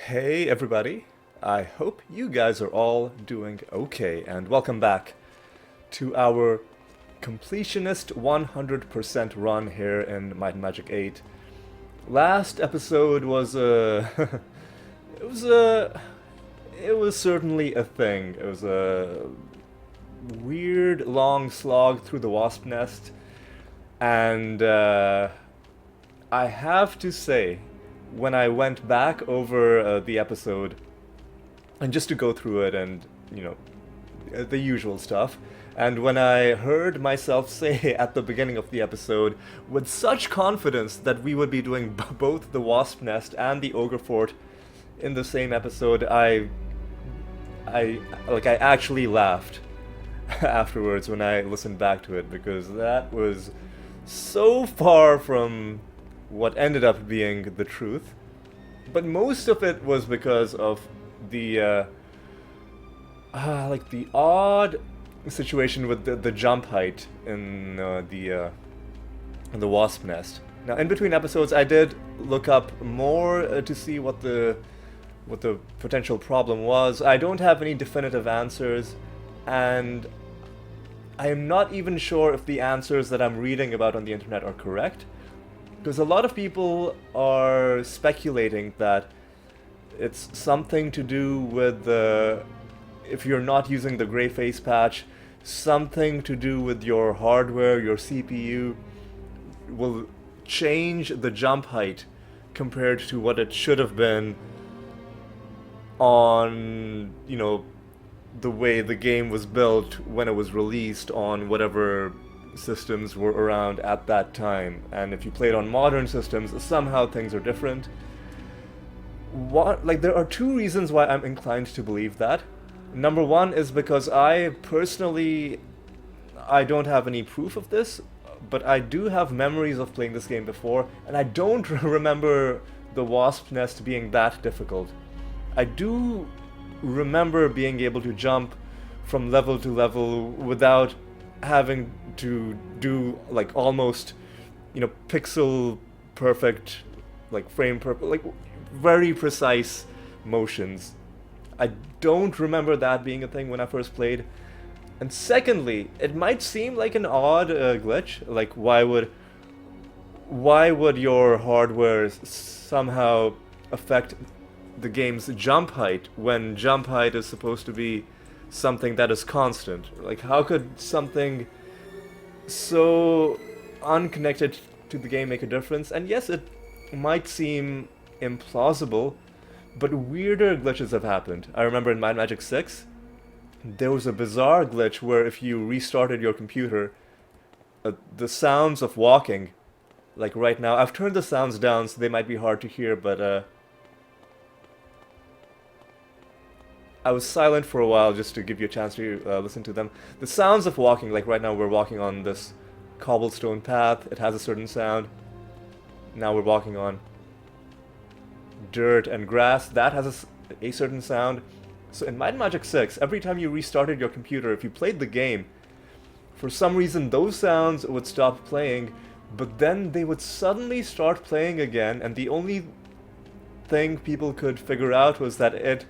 Hey everybody, I hope you guys are all doing okay, and welcome back to our completionist 100% run here in Might and Magic VIII. Last episode was it was a... it was certainly a thing. It was a weird long slog through the wasp nest, and I have to say, when I went back over the episode, and just to go through it and, the usual stuff, and when I heard myself say at the beginning of the episode, with such confidence that we would be doing both the Wasp Nest and the Ogre Fort in the same episode, I actually laughed afterwards when I listened back to it, because that was so far from what ended up being the truth. But most of it was because of the the odd situation with the jump height in the wasp nest. Now, in between episodes, I did look up more to see what the potential problem was. I don't have any definitive answers, and I am not even sure if the answers that I'm reading about on the internet are correct. Because a lot of people are speculating that it's something to do with if you're not using the gray face patch, something to do with your hardware, your CPU will change the jump height compared to what it should have been on, the way the game was built when it was released on whatever systems were around at that time. And if you played on modern systems, somehow things are different. There are two reasons why I'm inclined to believe that. Number one is because I don't have any proof of this, but I do have memories of playing this game before, and I don't remember the wasp nest being that difficult. I do remember being able to jump from level to level without having to do almost pixel perfect, frame perfect, very precise motions. I don't remember that being a thing when I first played. And secondly, it might seem like an odd glitch. Why would your hardware somehow affect the game's jump height when jump height is supposed to be something that is constant? How could something so unconnected to the game make a difference? And yes, it might seem implausible, but weirder glitches have happened. I remember in Might and Magic VI, there was a bizarre glitch where if you restarted your computer, the sounds of walking, right now, I've turned the sounds down so they might be hard to hear, but I was silent for a while just to give you a chance to listen to them. The sounds of walking, right now we're walking on this cobblestone path, it has a certain sound. Now we're walking on dirt and grass, that has a certain sound. So in Might and Magic VI, every time you restarted your computer, if you played the game, for some reason those sounds would stop playing, but then they would suddenly start playing again, and the only thing people could figure out was that it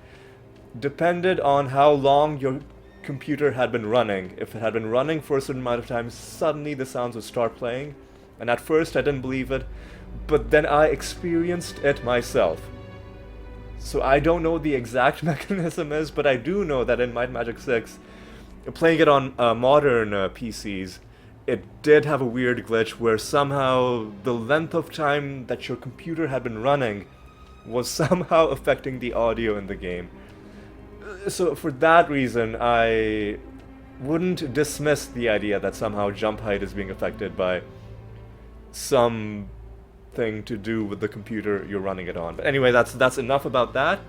depended on how long your computer had been running. If it had been running for a certain amount of time, suddenly the sounds would start playing. And at first I didn't believe it, but then I experienced it myself. So I don't know what the exact mechanism is, but I do know that in Might and Magic VI, playing it on modern PCs, it did have a weird glitch where somehow the length of time that your computer had been running was somehow affecting the audio in the game. So for that reason, I wouldn't dismiss the idea that somehow jump height is being affected by something to do with the computer you're running it on. But anyway, that's enough about that.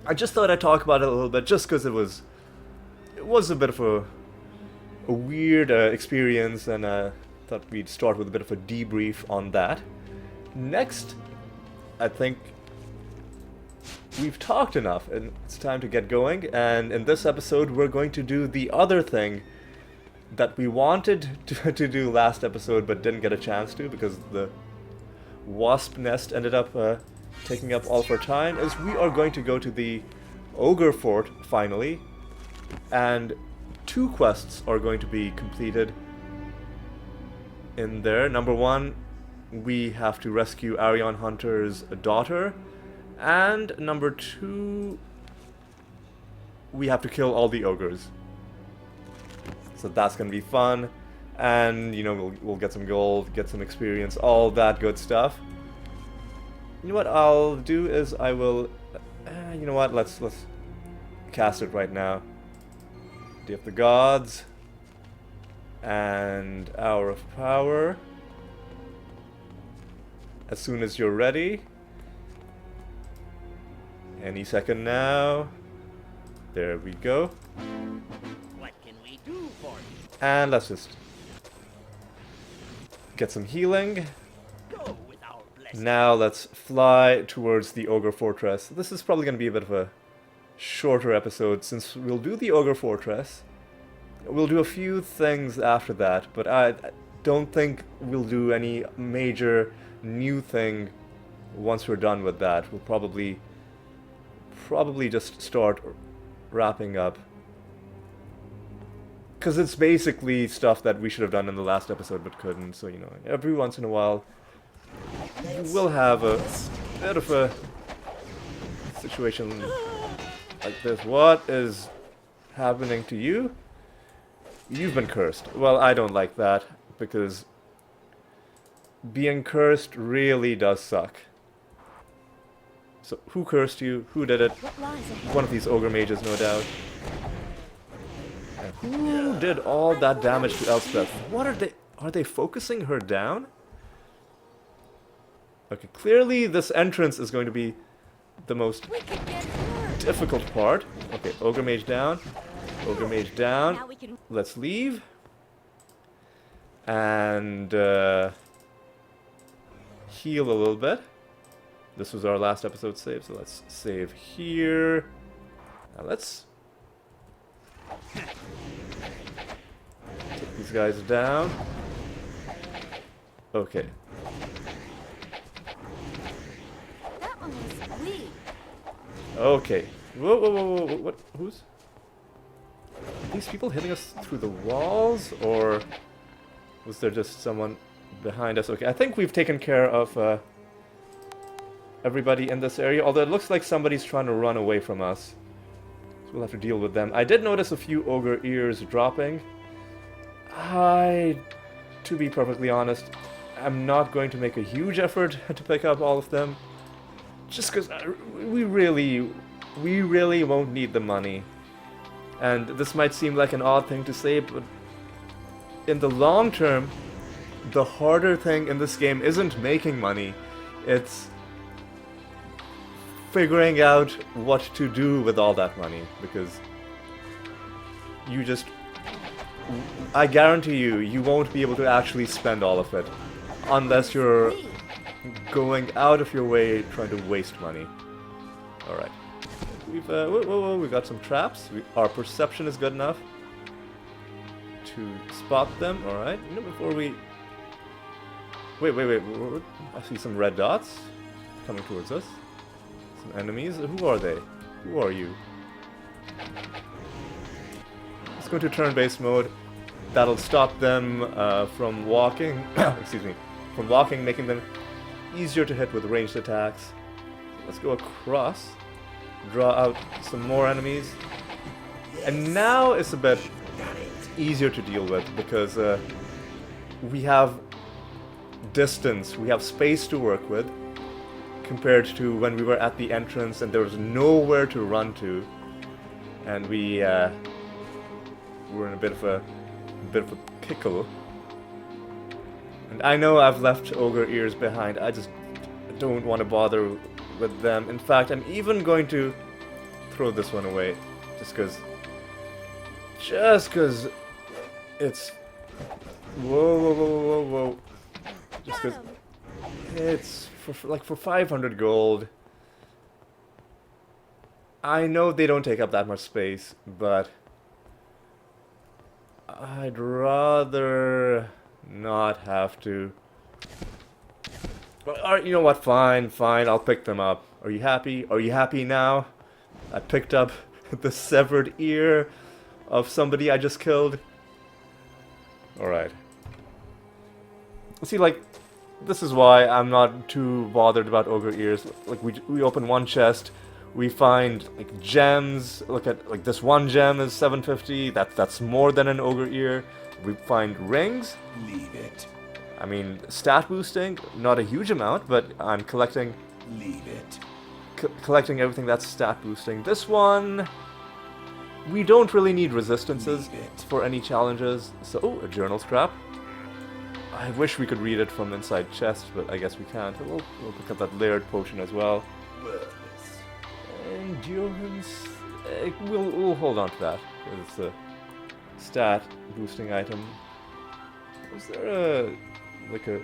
I just thought I'd talk about it a little bit, just because it was a bit of a weird experience, and I thought we'd start with a bit of a debrief on that. Next, I think we've talked enough, and it's time to get going, and in this episode we're going to do the other thing that we wanted to do last episode but didn't get a chance to because the wasp nest ended up taking up all of our time, is we are going to go to the Ogre Fort, finally. And 2 quests are going to be completed in there. Number 1, we have to rescue Arion Hunter's daughter. And number 2, we have to kill all the ogres. So that's gonna be fun. And, you know, we'll get some gold, get some experience, all that good stuff. You know what I'll do is I will... you know what, let's cast it right now. Day of the Gods. And Hour of Power. As soon as you're ready. Any second now. There we go. What can we do for you? And let's just get some healing. Go with our blessing. Now let's fly towards the Ogre Fortress. This is probably going to be a bit of a shorter episode since we'll do the Ogre Fortress. We'll do a few things after that, but I don't think we'll do any major new thing once we're done with that. We'll probably just start wrapping up. Because it's basically stuff that we should have done in the last episode but couldn't, so you know, every once in a while we'll have a bit of a situation like this. What is happening to you? You've been cursed. Well, I don't like that, because being cursed really does suck. So, who cursed you? Who did it? One of these ogre mages, no doubt. And who did all that damage to Elspeth? What are they focusing her down? Okay, clearly this entrance is going to be the most difficult part. Okay, ogre mage down. Ogre mage down. Let's leave. And heal a little bit. This was our last episode save, so let's save here. Now let's take these guys down. Okay. That one was weak. Okay. Whoa, whoa, whoa, whoa, what? Who's? Are these people hitting us through the walls, or was there just someone behind us? Okay, I think we've taken care of everybody in this area, although it looks like somebody's trying to run away from us. So we'll have to deal with them. I did notice a few ogre ears dropping. To be perfectly honest, I'm not going to make a huge effort to pick up all of them. Just because we really won't need the money. And this might seem like an odd thing to say, but in the long term, the harder thing in this game isn't making money. It's figuring out what to do with all that money, because I guarantee you won't be able to actually spend all of it unless you're going out of your way trying to waste money. Alright. We've got some traps. Our perception is good enough to spot them. Alright. You know, before we... Wait. I see some red dots coming towards us. Some enemies. Who are they? Who are you? Let's go to turn-based mode. That'll stop them from walking. Excuse me. From walking, making them easier to hit with ranged attacks. Let's go across. Draw out some more enemies. And now it's a bit easier to deal with, because we have distance, we have space to work with, compared to when we were at the entrance and there was nowhere to run to, and we were in a bit of a pickle. And I know I've left ogre ears behind. I just don't want to bother with them. In fact, I'm even going to throw this one away, just because it's whoa. Just because it's for 500 gold. I know they don't take up that much space, but I'd rather not have to. Alright, you know what? Fine, fine. I'll pick them up. Are you happy? Are you happy now? I picked up the severed ear of somebody I just killed. Alright. See, like, this is why I'm not too bothered about ogre ears. Like, we open one chest, we find, like, gems. Look at, like, this one gem is 750. That's more than an ogre ear. We find rings. Leave it. I mean, stat boosting, not a huge amount, but I'm collecting... Leave it. Collecting everything that's stat boosting. This one... We don't really need resistances for any challenges. So, oh, a journal scrap. I wish we could read it from inside chest, but I guess we can't. We'll pick up that layered potion as well. Worthless. Endurance... we'll hold on to that. It's a stat boosting item. Is there a... like a...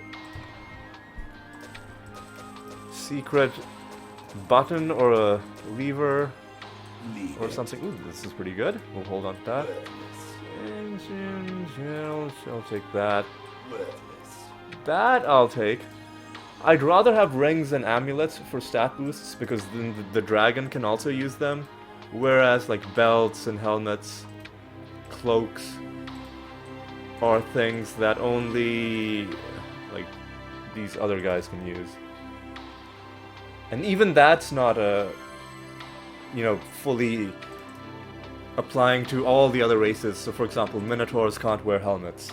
secret button or a lever Leave or it. something? Ooh, this is pretty good. We'll hold on to that. I'll take that. Worthless. That I'll take. I'd rather have rings and amulets for stat boosts because then the dragon can also use them. Whereas like belts and helmets, cloaks are things that only like these other guys can use. And even that's not a, you know, fully applying to all the other races. So for example, Minotaurs can't wear helmets.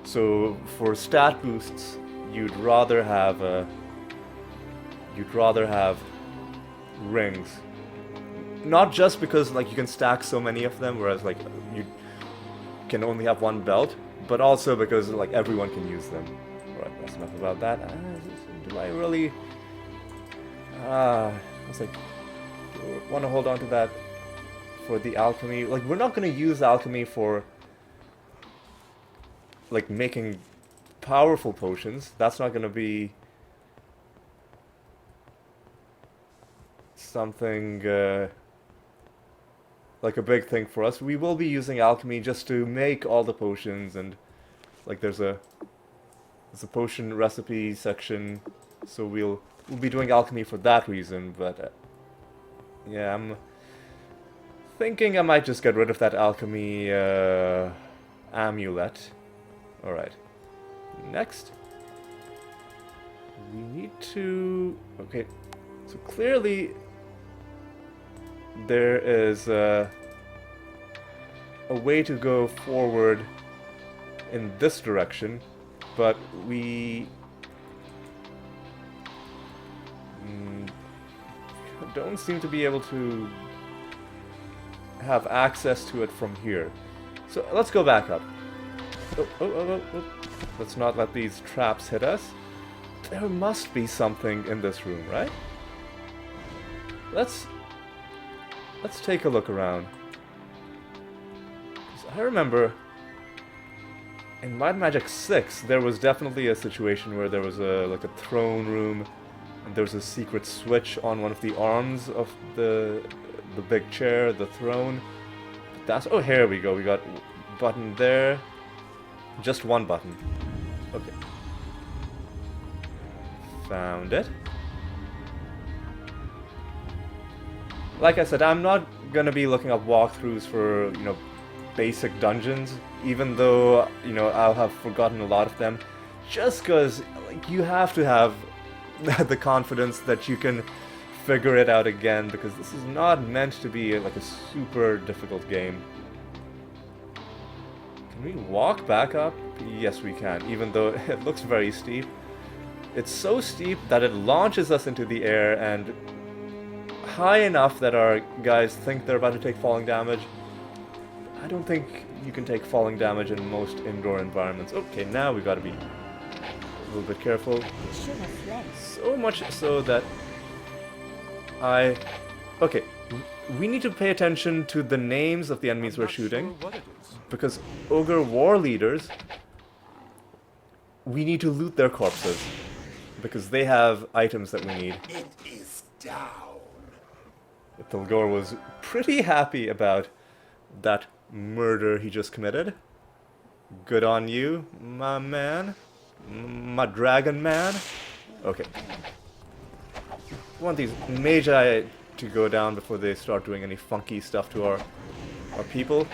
So for stat boosts, you'd rather have rings. Not just because like you can stack so many of them, whereas like you can only have one belt, but also because like everyone can use them. Alright, that's enough about that. Do I really? I was like, want to hold on to that for the alchemy. Like we're not going to use alchemy for like making powerful potions. That's not going to be something like a big thing for us. We will be using alchemy just to make all the potions, and like there's a potion recipe section, so we'll be doing alchemy for that reason. But yeah, I'm thinking I might just get rid of that alchemy amulet. Alright. Next. We need to... Okay. So clearly there is a way to go forward in this direction, but we don't seem to be able to have access to it from here. So let's go back up. Oh. Let's not let these traps hit us. There must be something in this room, right? Let's take a look around. 'Cause I remember in Might and Magic VI, there was definitely a situation where there was like a throne room, and there was a secret switch on one of the arms of the big chair, the throne. But that's... Oh, here we go. We got button there. Just one button. Okay. Found it. Like I said, I'm not gonna be looking up walkthroughs for, you know, basic dungeons, even though, you know, I'll have forgotten a lot of them, just because, like, you have to have the confidence that you can figure it out again, because this is not meant to be, like, a super difficult game. Can we walk back up? Yes, we can, even though it looks very steep. It's so steep that it launches us into the air, and high enough that our guys think they're about to take falling damage. I don't think you can take falling damage in most indoor environments. Okay, now we gotta be a little bit careful. Should have fled. So much so that okay, we need to pay attention to the names of the enemies we're shooting, because ogre war leaders, we need to loot their corpses, because they have items that we need. It is down. Thilgor was pretty happy about that murder he just committed. Good on you, my man. My dragon man. Okay. I want these magi to go down before they start doing any funky stuff to our people.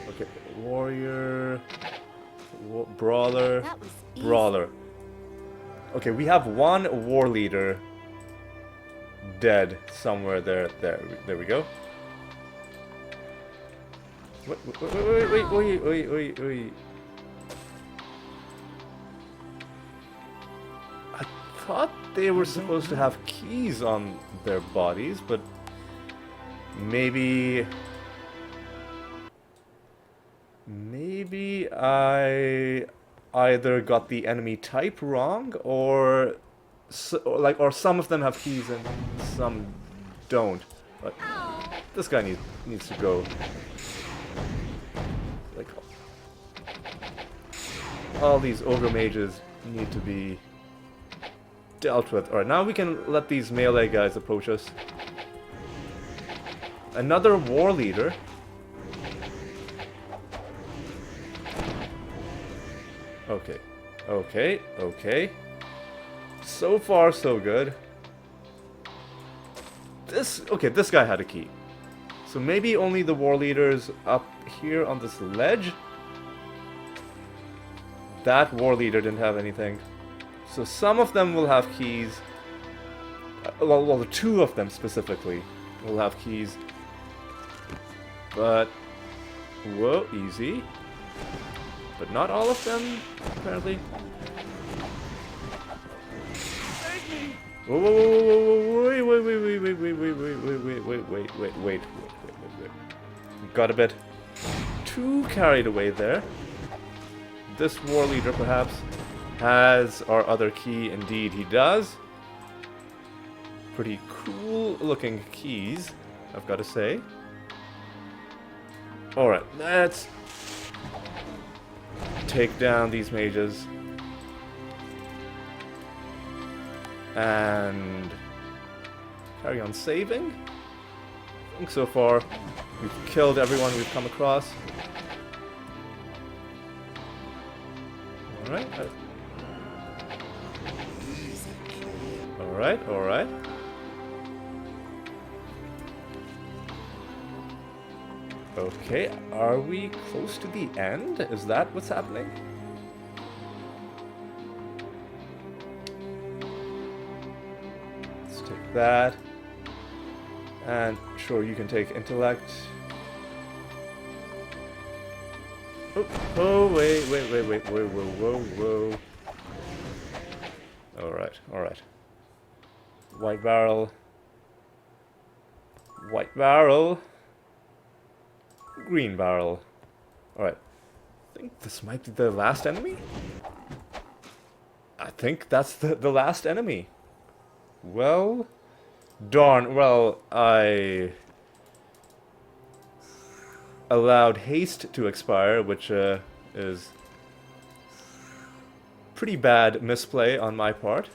Okay, warrior, brawler, That was easy. brawler. Okay, we have one war leader dead somewhere there. There we go. Wait. I thought they were supposed to have keys on their bodies, but maybe I either got the enemy type wrong, or some of them have keys and some don't. But this guy needs to go. Like, all these ogre mages need to be dealt with. Alright, now we can let these melee guys approach us. Another war leader. Okay. So far, so good. This guy had a key. So maybe only the war leaders up here on this ledge? That war leader didn't have anything. So some of them will have keys. Well, the two of them specifically will have keys. But, whoa, easy. But not all of them, apparently. Whoa, wait. Got a bit too carried away there. This war leader perhaps has our other key. Indeed he does. Pretty cool looking keys, I've got to say. Alright, let's take down these mages. And carry on saving. I think so far we've killed everyone we've come across. Alright. Alright. Okay, are we close to the end? Is that what's happening? Let's take that. And sure, you can take intellect. Oh, wait, whoa. Alright. White barrel. Green barrel. Alright. I think this might be the last enemy? I think that's the last enemy. Well, darn. Well, I allowed haste to expire, which is pretty bad misplay on my part.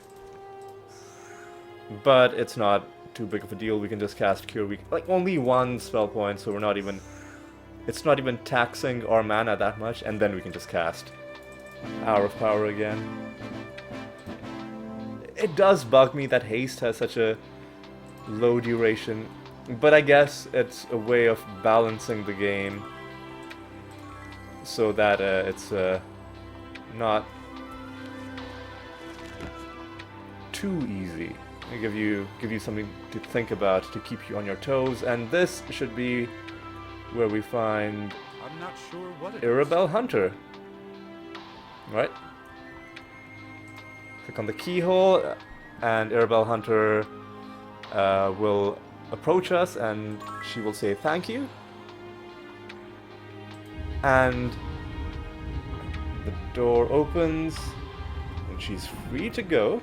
But it's not too big of a deal. We can just cast Cure Weak. Like, only one spell point, so we're not even... It's not even taxing our mana that much, and then we can just cast Hour of Power again. It does bug me that haste has such a low duration, but I guess it's a way of balancing the game so that it's not too easy. I give you something to think about to keep you on your toes, and this should be where we find I'm not sure what it Arion Hunter. Right? Click on the keyhole, and Arion Hunter will approach us, and she will say thank you. And the door opens, and she's free to go.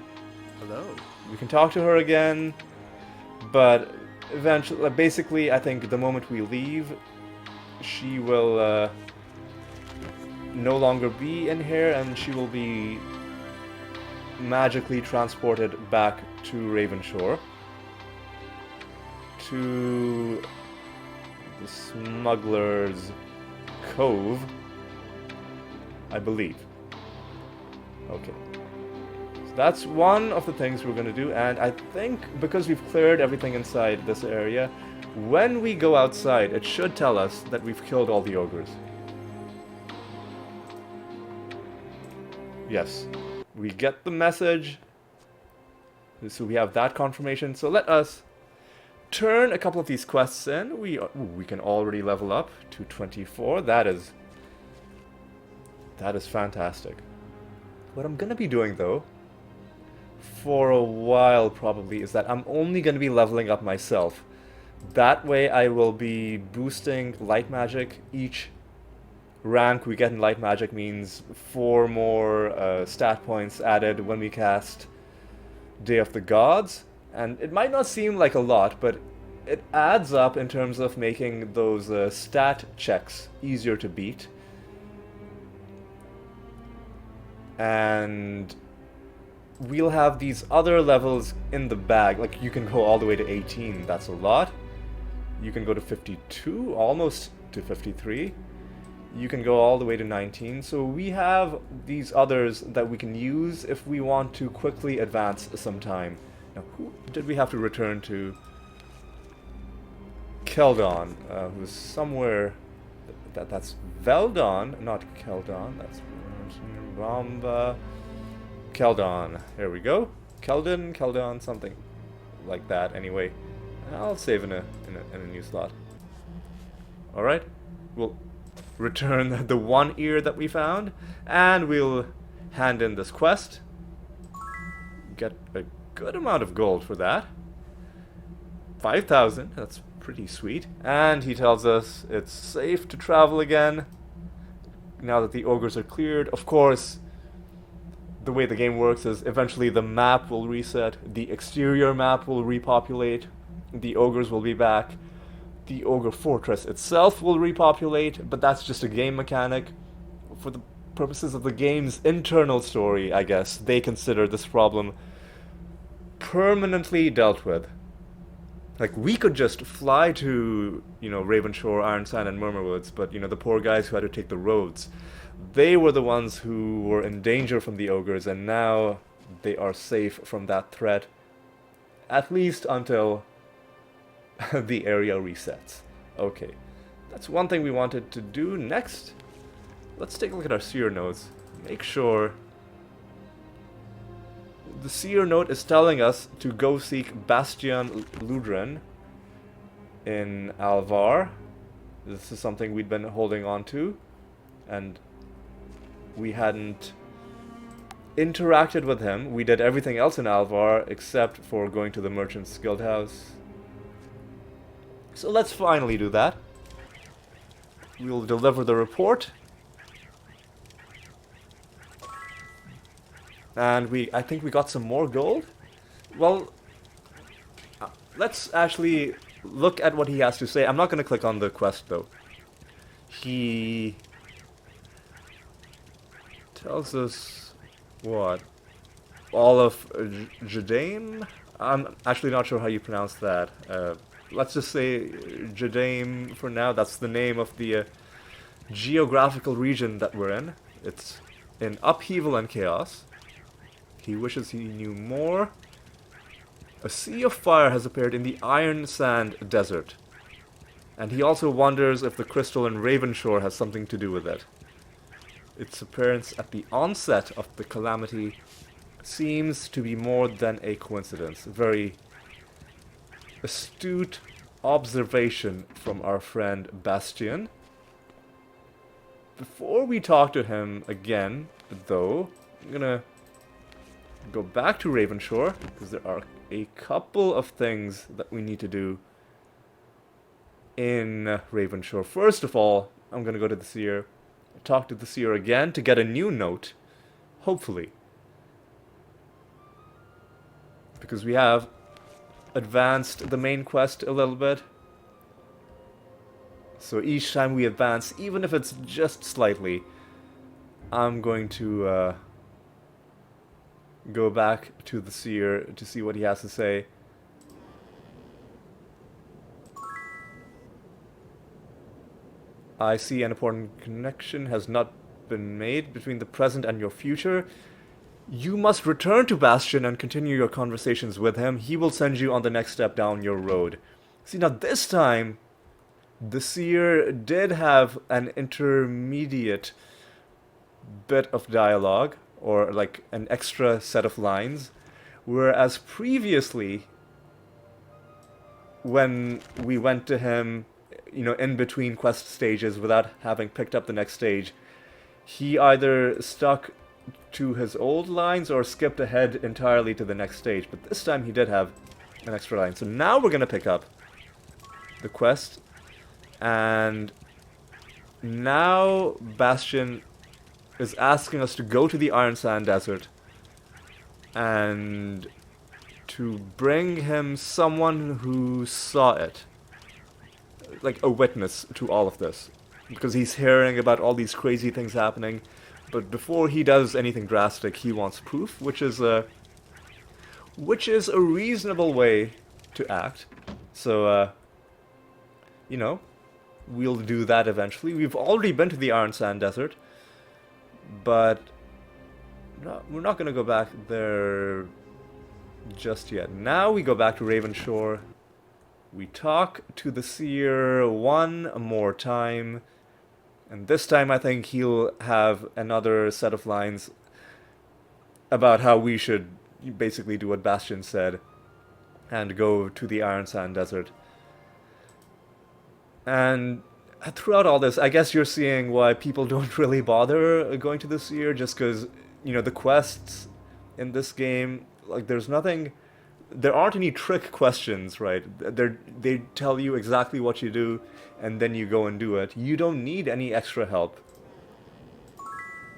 Hello. We can talk to her again, but eventually, basically, I think the moment we leave, she will no longer be in here, and she will be magically transported back to Ravenshore, to the Smuggler's Cove, I believe. Okay. that's one of the things we're going to do, and I think because we've cleared everything inside this area, when we go outside, it should tell us that we've killed all the ogres. Yes, we get the message, so we have that confirmation. So let us turn a couple of these quests in. We can already level up to 24. That is fantastic. What I'm going to be doing, though, for a while probably, is that I'm only going to be leveling up myself. That way I will be boosting light magic. Each rank we get in light magic means 4 more stat points added when we cast Day of the Gods. And it might not seem like a lot, but it adds up in terms of making those stat checks easier to beat. And we'll have these other levels in the bag. Like, you can go all the way to 18, that's a lot. You can go to 52, almost to 53. You can go all the way to 19. So we have these others that we can use if we want to quickly advance sometime. Now, who did we have to return to? Keldon, who's somewhere... That's Veldon, not Keldon. That's Ramba. Keldon. Here we go. Keldon, something like that. Anyway, I'll save in a new slot. All right, we'll return the one ear that we found, and we'll hand in this quest. Get a good amount of gold for that. 5,000. That's pretty sweet. And he tells us it's safe to travel again now that the ogres are cleared. Of course, the way the game works is eventually the map will reset, the exterior map will repopulate, the ogres will be back, the Ogre Fortress itself will repopulate, but that's just a game mechanic. For the purposes of the game's internal story, I guess, they consider this problem permanently dealt with. Like, we could just fly to, Ravenshore, Ironsand, and Murmurwoods, but, the poor guys who had to take the roads, they were the ones who were in danger from the ogres, and now they are safe from that threat, at least until the area resets. Okay, that's one thing we wanted to do. Next, let's take a look at our seer notes. Make sure the seer note is telling us to go seek Bastion Ludren in Alvar. This is something we'd been holding on to, and we hadn't interacted with him. We did everything else in Alvar except for going to the Merchant's Guildhouse. So let's finally do that. We'll deliver the report. And I think we got some more gold. Well, let's actually look at what he has to say. I'm not going to click on the quest, though. He tells us what? All of Jadaim? I'm actually not sure how you pronounce that. Let's just say Jadaim for now. That's the name of the geographical region that we're in. It's in upheaval and chaos. He wishes he knew more. A sea of fire has appeared in the Iron Sand Desert. And he also wonders if the crystal in Ravenshore has something to do with it. Its appearance at the onset of the calamity seems to be more than a coincidence. Very astute observation from our friend Bastion. Before we talk to him again, though, I'm gonna go back to Ravenshore, because there are a couple of things that we need to do in Ravenshore. First of all, I'm gonna go to the Seer, talk to the Seer again to get a new note, hopefully. Because we have advanced the main quest a little bit. So each time we advance, even if it's just slightly, I'm going to go back to the Seer to see what he has to say. I see an important connection has not been made between the present and your future. You must return to Bastion and continue your conversations with him. He will send you on the next step down your road. See, now this time, the seer did have an intermediate bit of dialogue, or like an extra set of lines, whereas previously, when we went to him, you know, in between quest stages without having picked up the next stage, he either stuck to his old lines or skipped ahead entirely to the next stage. But this time he did have an extra line. So now we're going to pick up the quest. And now Bastion is asking us to go to the Iron Sand Desert and to bring him someone who saw it. Like a witness to all of this. Because he's hearing about all these crazy things happening. But before he does anything drastic, he wants proof, which is a reasonable way to act. So, you know, we'll do that eventually. We've already been to the Iron Sand Desert, but no, we're not going to go back there just yet. Now we go back to Ravenshore. We talk to the seer one more time. And this time I think he'll have another set of lines about how we should basically do what Bastion said and go to the Iron Sand Desert. And throughout all this, I guess you're seeing why people don't really bother going to the seer, just because, you know, the quests in this game, like, there aren't any trick questions, right? They tell you exactly what you do, and then you go and do it. You don't need any extra help.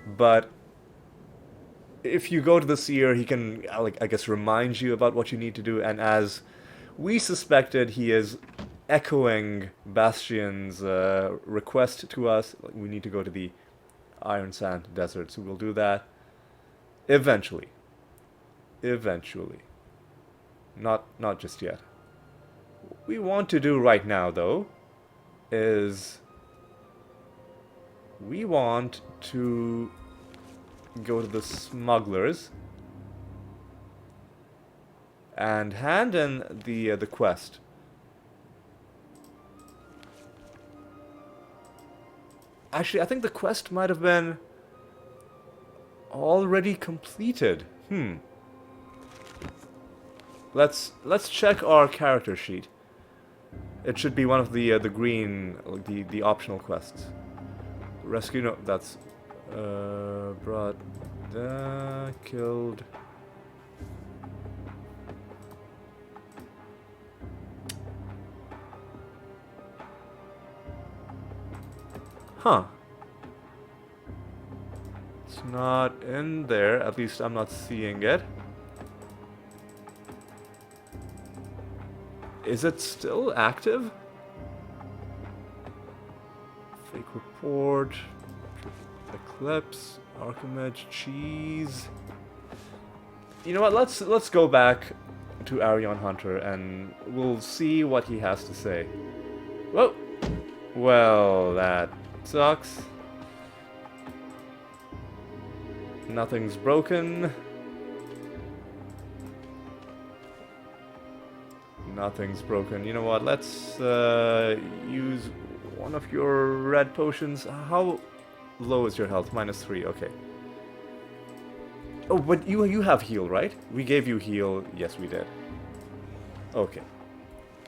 But if you go to the seer, he can, like, I guess, remind you about what you need to do, and as we suspected, he is echoing Bastion's request to us. Like, we need to go to the Iron Sand Desert, so we'll do that eventually. Eventually. Not just yet. What we want to do right now, though, is we want to go to the smugglers and hand in the quest. Actually, I think the quest might have been already completed. Let's check our character sheet. It should be one of the green, like the optional quests. Rescue, no, that's brought, killed. Huh. It's not in there, at least I'm not seeing it. Is it still active? Fake report, Eclipse, Archimage, cheese. You know what? Let's go back to Arion Hunter and we'll see what he has to say. Whoa. Well, that sucks. Nothing's broken. Nothing's broken. You know what? Let's use one of your red potions. How low is your health? -3. Okay. Oh, but you have heal, right? We gave you heal. Yes, we did. Okay.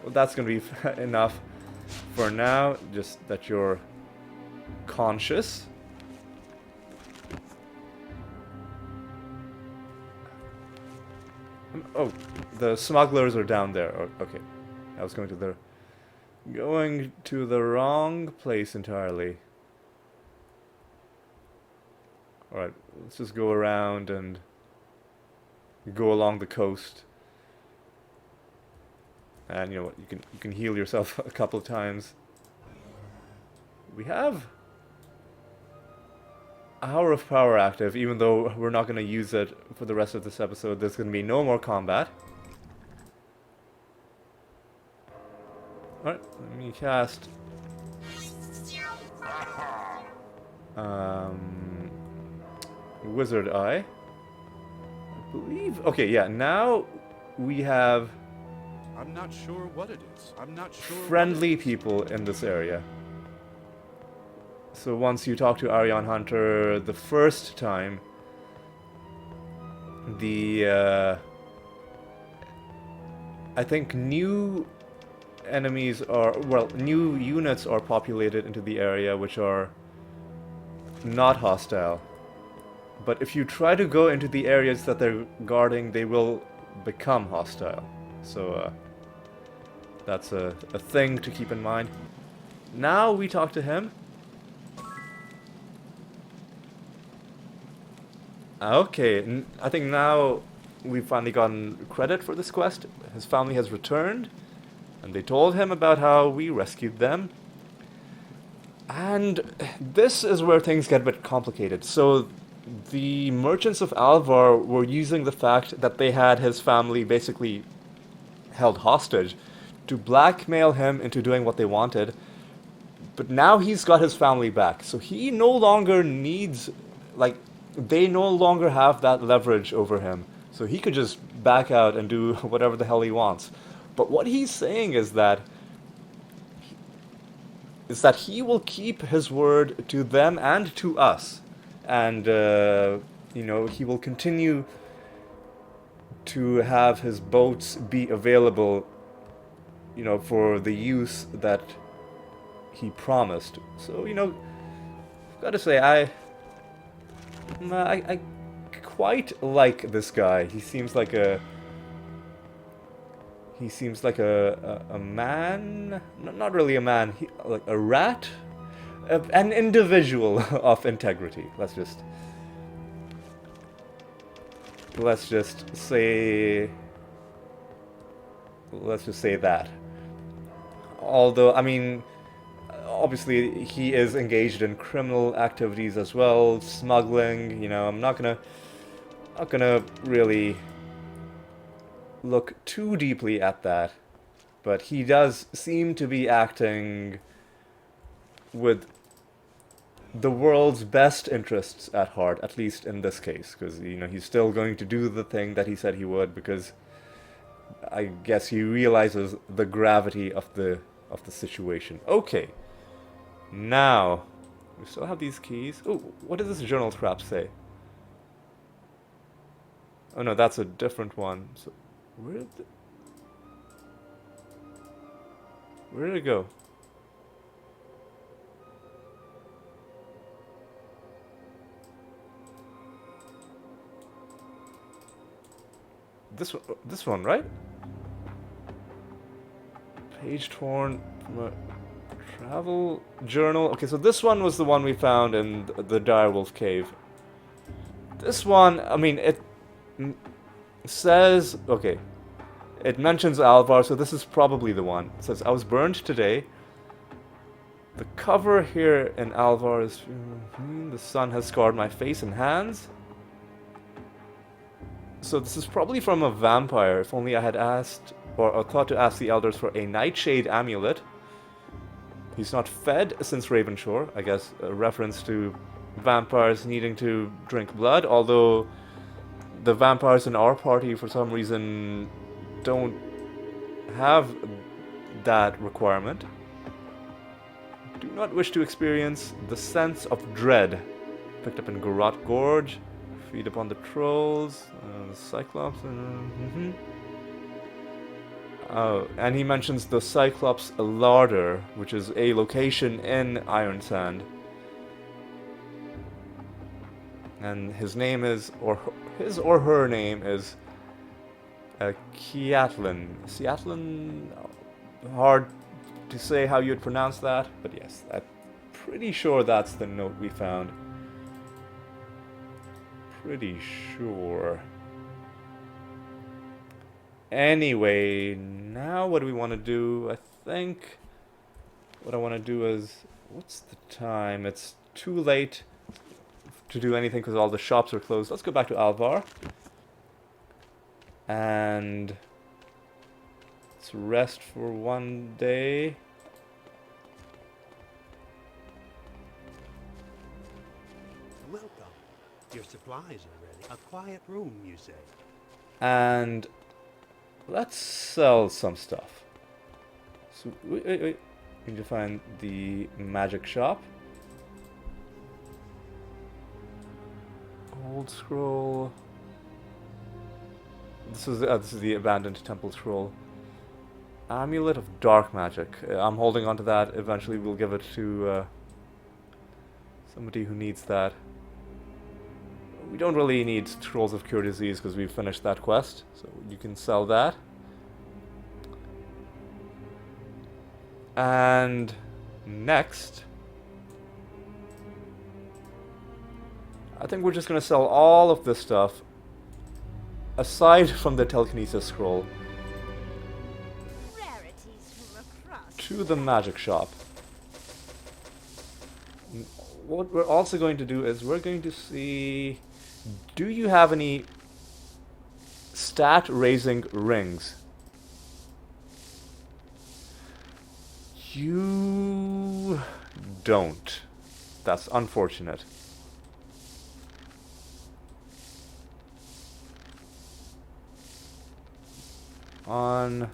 Well, that's gonna be enough for now. Just that you're conscious. Oh, the smugglers are down there. Okay, I was going to the wrong place entirely. All right, let's just go around and go along the coast. And you know what? You can heal yourself a couple of times. We have Hour of Power active, even though we're not going to use it for the rest of this episode. There's going to be no more combat. Alright, let me cast Wizard Eye. believe... Okay, yeah, now we have I'm not sure what it is. I'm not sure. friendly people in this area. So once you talk to Arion Hunter the first time, the I think new enemies are, well, new units are populated into the area which are not hostile. But if you try to go into the areas that they're guarding, they will become hostile. So that's a thing to keep in mind. Now we talk to him. Okay, I think now we've finally gotten credit for this quest. His family has returned, and they told him about how we rescued them. And this is where things get a bit complicated. So the merchants of Alvar were using the fact that they had his family basically held hostage to blackmail him into doing what they wanted. But now he's got his family back, so he no longer needs, like, they no longer have that leverage over him. So he could just back out and do whatever the hell he wants. But what he's saying is that he will keep his word to them and to us. And, you know, he will continue to have his boats be available, you know, for the use that he promised. So, you know, I've got to say, I quite like this guy. He seems like a man, not really a man, like a rat, an individual of integrity. Let's just say that. Although, I mean, obviously he is engaged in criminal activities as well, smuggling, you know. I'm not gonna really look too deeply at that, but he does seem to be acting with the world's best interests at heart, at least in this case, because, you know, he's still going to do the thing that he said he would, because I guess he realizes the gravity of the situation. Okay, now we still have these keys. Oh, what does this journal scrap say? Oh no, that's a different one. So where did it go? This one, right? Page torn from a travel journal. Okay, so this one was the one we found in the Direwolf Cave. This one, I mean, it says, okay, it mentions Alvar, so this is probably the one. It says, I was burned today. The cover here in Alvar is, the sun has scarred my face and hands. So this is probably from a vampire. If only I had asked, or thought to ask the elders for a nightshade amulet. He's not fed since Ravenshore. I guess a reference to vampires needing to drink blood, although the vampires in our party for some reason don't have that requirement. Do not wish to experience the sense of dread. Picked up in Wererat Gorge. Feed upon the trolls, the Cyclops. Oh, and he mentions the Cyclops larder, which is a location in Iron Sand. And his name is, or his or her name is, Kiatlin. Seatlin? Hard to say how you'd pronounce that, but yes, I'm pretty sure that's the note we found. Pretty sure. Anyway, now what do we want to do? I think what I want to do is, what's the time? It's too late to do anything because all the shops are closed. Let's go back to Alvar. And let's rest for one day. Welcome. Your supplies already. A quiet room, you say? And let's sell some stuff. So, wait. We need to find the magic shop. Old scroll. This is the abandoned temple scroll. Amulet of dark magic. I'm holding on to that. Eventually we'll give it to somebody who needs that. We don't really need Scrolls of Cure Disease because we've finished that quest, so you can sell that. And next, I think we're just going to sell all of this stuff, aside from the telekinesis scroll, Rarities from across. to the magic shop. What we're also going to do is we're going to see, do you have any stat raising rings? You don't. That's unfortunate. Unfortunate.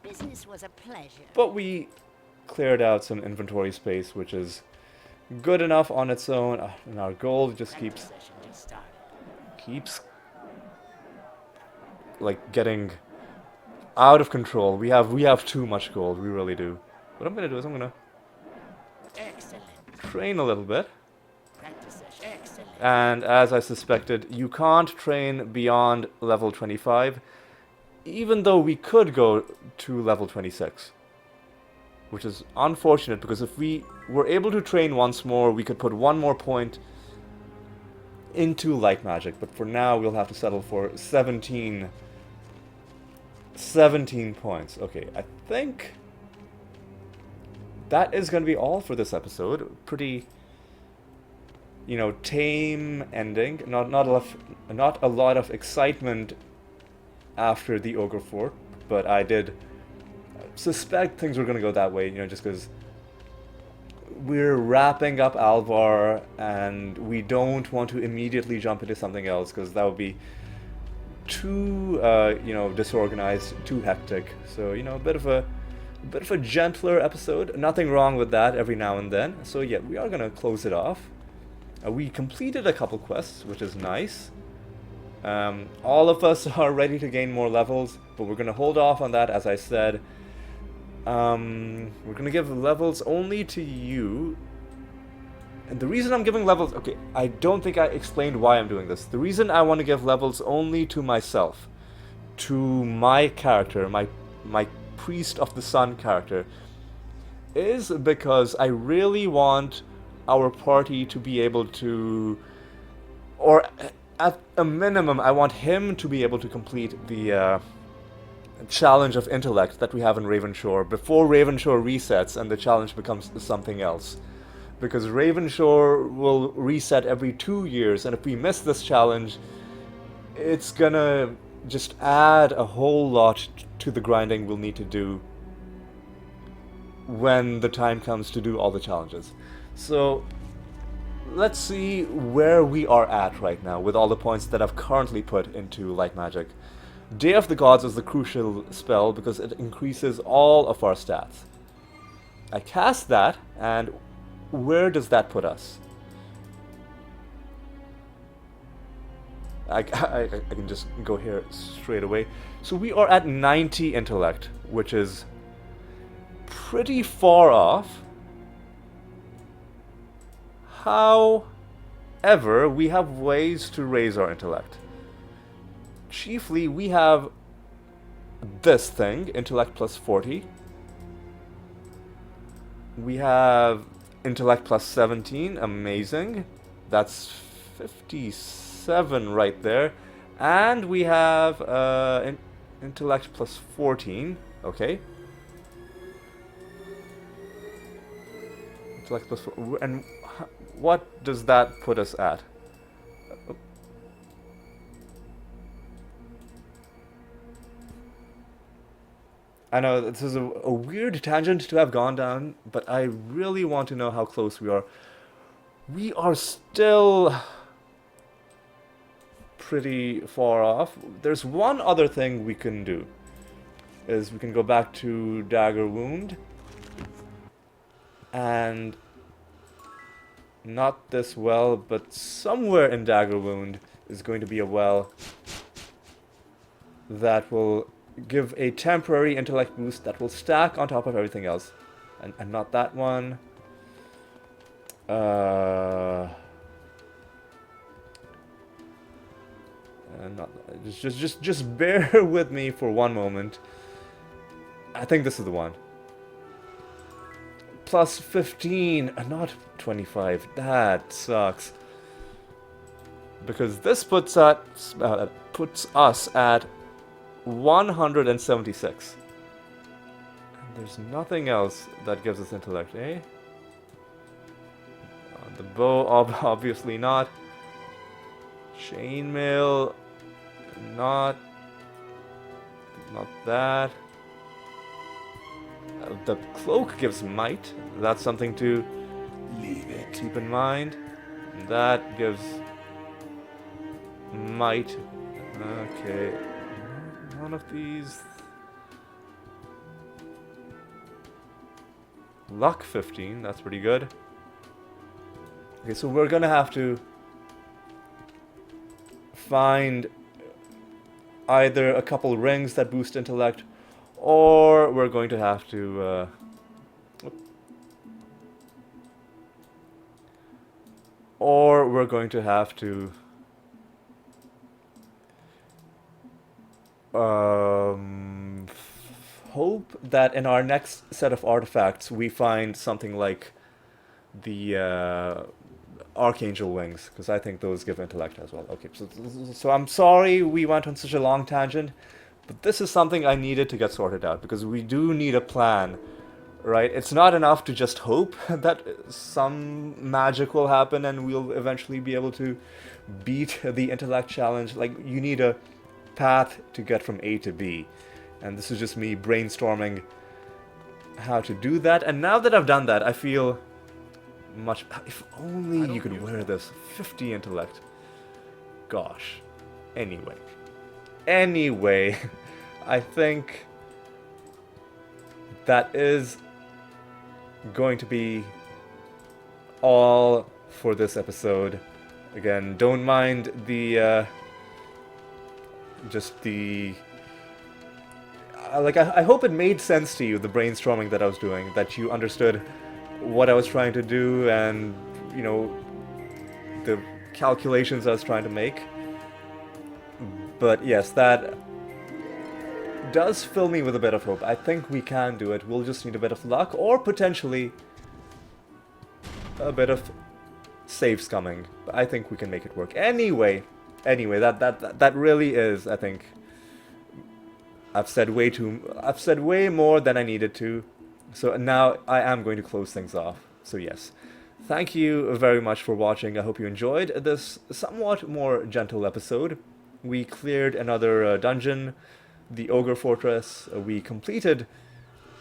Business was a pleasure. But we cleared out some inventory space, which is good enough on its own, and our gold just keeps like getting out of control. We have too much gold, we really do. What I'm gonna do is I'm gonna Excellent. train a little bit. Practice session. Excellent. And as I suspected, you can't train beyond level 25, even though we could go to level 26. Which is unfortunate, because if we were able to train once more, we could put one more point into light magic. But for now, we'll have to settle for 17 points. Okay, I think that is going to be all for this episode. Pretty, you know, tame ending. Not a lot of excitement after the Ogre Fort, but I did suspect things were going to go that way, you know, just because we're wrapping up Alvar and we don't want to immediately jump into something else, because that would be too, you know, disorganized, too hectic. So, you know, a bit of a gentler episode. Nothing wrong with that every now and then. So yeah, we are going to close it off. We completed a couple quests, which is nice. All of us are ready to gain more levels, but we're going to hold off on that, as I said. We're going to give levels only to you. And the reason I'm giving levels... Okay, I don't think I explained why I'm doing this. The reason I want to give levels only to myself, to my character, my Priest of the Sun character, is because I really want our party to be able to... Or at a minimum, I want him to be able to complete the challenge of intellect that we have in Ravenshore before Ravenshore resets and the challenge becomes something else. Because Ravenshore will reset every 2 years, and if we miss this challenge, it's gonna just add a whole lot to the grinding we'll need to do when the time comes to do all the challenges. So let's see where we are at right now with all the points that I've currently put into light magic. Day of the Gods is the crucial spell because it increases all of our stats. I cast that, and where does that put us? I can just go here straight away. So we are at 90 intellect, which is pretty far off. However, we have ways to raise our intellect. Chiefly, we have this thing, intellect plus 40. We have intellect plus 17, amazing. That's 57 right there. And we have intellect plus 14, okay. Intellect plus 4, and what does that put us at? I know this is a weird tangent to have gone down, but I really want to know how close we are. we are still pretty far off. There's one other thing we can do. Is we can go back to Dagger Wound. And not this well, but somewhere in Dagger Wound is going to be a well that will give a temporary intellect boost that will stack on top of everything else. And not that one. Just bear with me for one moment. I think this is the one. Plus 15, not 25. That sucks. Because this puts us at 176. And there's nothing else that gives us intellect, eh? The bow, obviously not. Chainmail, not that. The cloak gives might. That's something to Leave it. keep in mind. That gives might. Okay. One of these. Luck 15. That's pretty good. Okay, so we're gonna have to find either a couple rings that boost intellect, or we're going to have to hope that in our next set of artifacts we find something like the Archangel wings, because I think those give intellect as well. Okay, so I'm sorry we went on such a long tangent, but this is something I needed to get sorted out, because we do need a plan, right? It's not enough to just hope that some magic will happen and we'll eventually be able to beat the intellect challenge. Like, you need a path to get from A to B, and this is just me brainstorming how to do that. And now that I've done that, I feel much. If only you could wear this 50 intellect. Gosh. Anyway, I think that is going to be all for this episode. Again, don't mind the I hope it made sense to you, the brainstorming that I was doing, that you understood what I was trying to do and, you know, the calculations I was trying to make. But yes, that does fill me with a bit of hope. I think we can do it. We'll just need a bit of luck, or potentially a bit of saves coming. But I think we can make it work. Anyway, that really is, I think, I've said way more than I needed to. So now I am going to close things off. So yes, thank you very much for watching. I hope you enjoyed this somewhat more gentle episode. We cleared another dungeon, the Ogre Fortress. We completed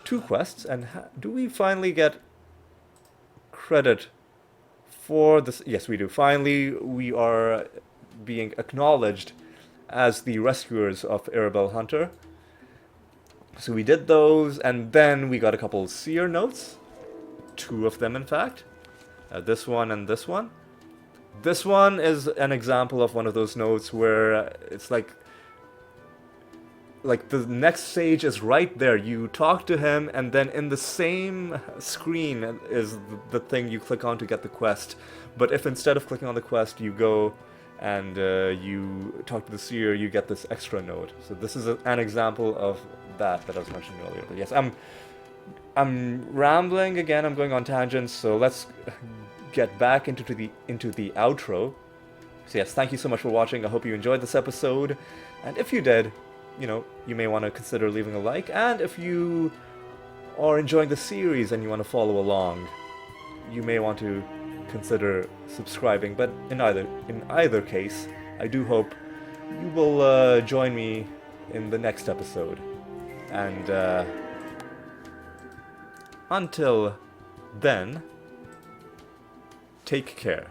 2 quests, and do we finally get credit for this? Yes, we do. Finally, we are being acknowledged as the rescuers of Arion Hunter. So we did those, and then we got a couple seer notes. 2 of them, in fact. This one and this one. This one is an example of one of those notes where it's like the next stage is right there. You talk to him, and then in the same screen is the thing you click on to get the quest. But if instead of clicking on the quest, you go and you talk to the seer, you get this extra note. So this is an example of that I was mentioning earlier. But yes, I'm rambling again. I'm going on tangents. So let's get back into the outro. So yes, thank you so much for watching. I hope you enjoyed this episode, and if you did, you know, you may want to consider leaving a like. And if you are enjoying the series and you want to follow along, you may want to consider subscribing. But in either case, I do hope you will join me in the next episode. And until then, take care.